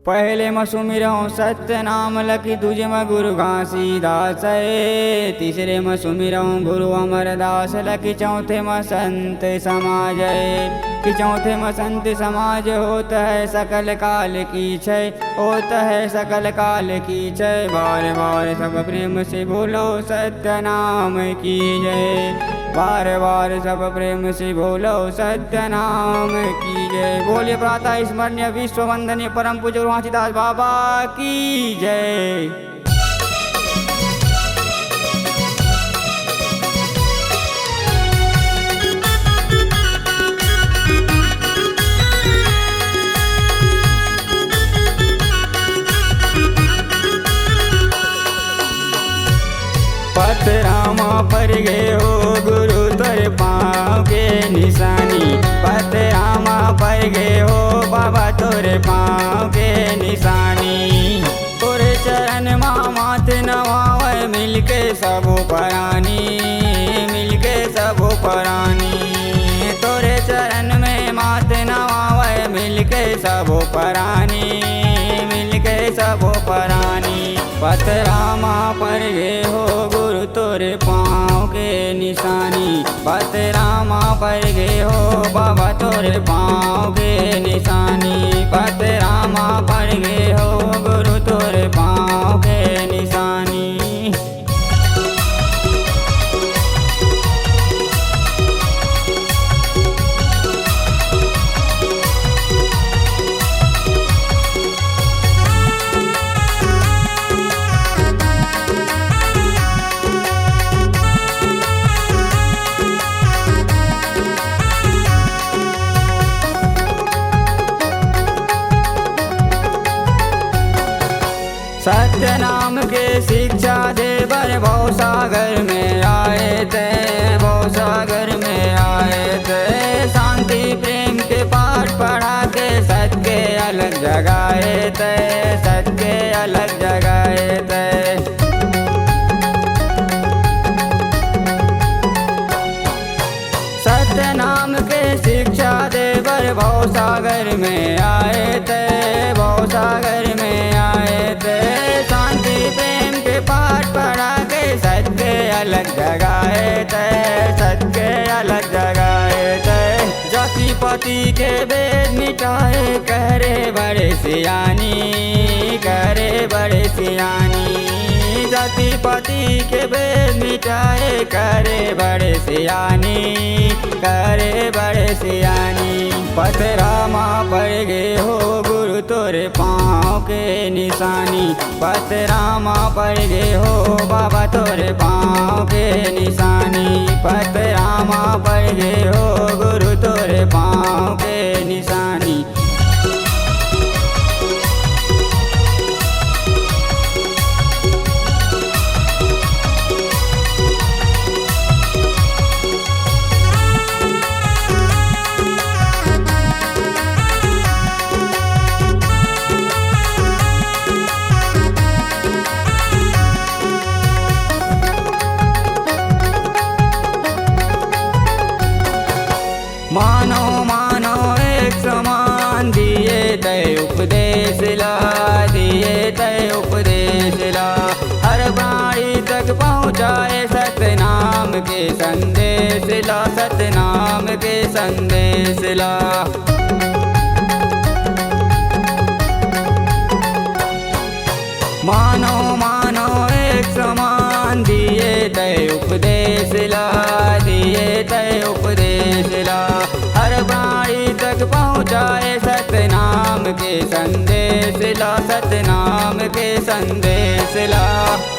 पहले म सुमिरहु सत्य नाम लखी दूजे म गुरु घासीदास तीसरे म सुमिरहु गुरु अमरदास लखी चौथे म संत समाज कि चौथे म संत समाज होता है सकल काल की छय होता है सकल काल की छय बार बार सब प्रेम से बोलो सत्य नाम की जय बार बार सब प्रेम से बोलो सत्य नाम की जय। बोलिए प्रातः स्मरणीय विश्व वंदनीय परम पूज्य घासीदास बाबा की जय। पथरामा पर गए हो गुरु तोरे पाँव के निशानी पथरामा पर गए हो बाबा तोरे पाँव के निशानी तोरे चरण मात नवावे मिलके सबो परानी मिलके सबो परानी तोरे चरण में मात नवावे मिलके सबो परानी मिलके सबो परानी पथरामा पर गए हो गुरु तोरे पाँव के निशानी पथरामा पर गए हो बाबा तोरे पाँव के निशानी पथरामा पर गए हो गुरु तोरे पाँव के निशानी। सत्य नाम के शिक्षा देवर भव सागर में आए थे भव सागर में आए थे शांति प्रेम के पाठ पढ़ा के सत्य के अलग जगाए थे सत्य के अलग जगाए थे। सत्य नाम के शिक्षा देवर भव सागर में आए थे भव सागर में आए थे शांति प्रेम के पाठ पढ़ा के सत्य अलग जगाए थे सत्य अलग जगाए थे। जाति पति के भेद मिटाए करे बड़े सियानी करे बड़े सियानी जाति पति के भेद मिटाए करे बड़े सियानी करे बड़े सियानी। पथरामा पर गए हो गुरु तोरे पाँव के निशानी पथरामा पर गए हो बाबा तोरे पाँव के निशानी पथरामा पर गए हो गुरु तोरे पाँव के निशानी। मानो मानो एक समान दिए तय उपदेश ला दिए तय उपदेश ला हर बाणी तक पहुँचाए सतनाम के संदेश ला सतनाम के संदेश ला। मानो मानो एक समान दिए तय उपदेश ला दिए तय उपदेश ला हर बाणी तक पहुँचाए सतनाम के संदेश ला सतनाम के संदेश ला।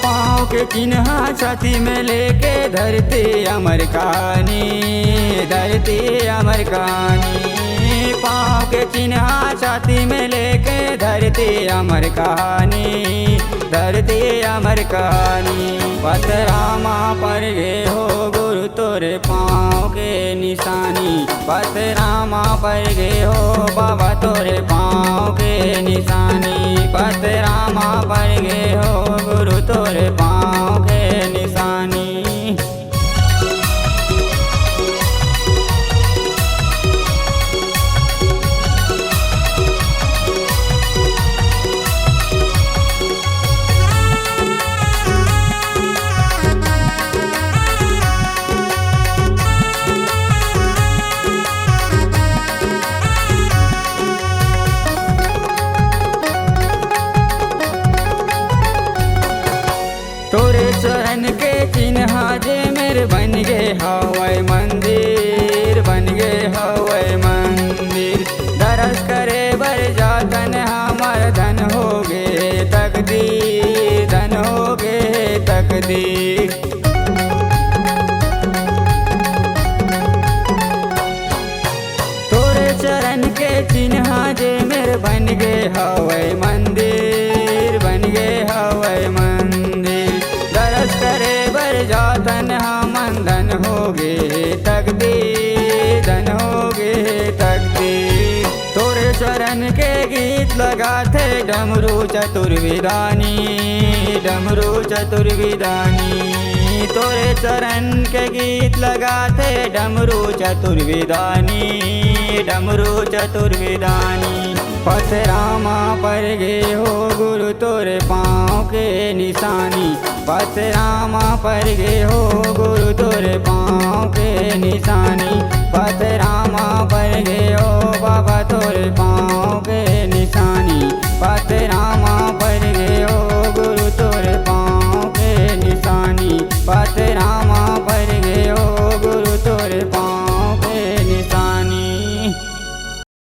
पाँव के चिन्ह छाती में लेके धरती अमर कहानी धरती अमर कहानी पाँव के चिन्ह छाती में लेके धरती अमर कहानी धरती अमर कहानी। पथरामा पर गए हो गुरु तोरे पाँव के निशानी पथरामा पर गए हो बाबा तोरे पाँव के निशानी पथरामा पर गए हो गुरु तोरे पाँव के निशानी। तोरे चरण के चिन्ह जे मेरे बन गे हवै मंदिर, बन गे हवै मंदिर। दरस करे बर जातन हमर धन हो गे तकदीर, धन हो गे तकदीर। तोरे चरण के चिन्ह जे मेरे बन गे हवै मंदिर, बन गे हवै मंदिर। दरस करे बर जातन हमन धन हो गे तकदीर, धन हो गे तकदीर। तोरे चरण के गीत लगाथे डमरू चतुर्विदानी, डमरू चतुर्विदानी। तोरे चरण के गीत लगाथे डमरू चतुर्विदानी, डमरू चतुर्विदानी। पथरामा पर गे हो गुरु तोरे पाँव के निशानी, पथरामा पर गे हो गुरु तोरे पाँव के निशानी। पथरामा पर गे हो बाबा तोरे पाँव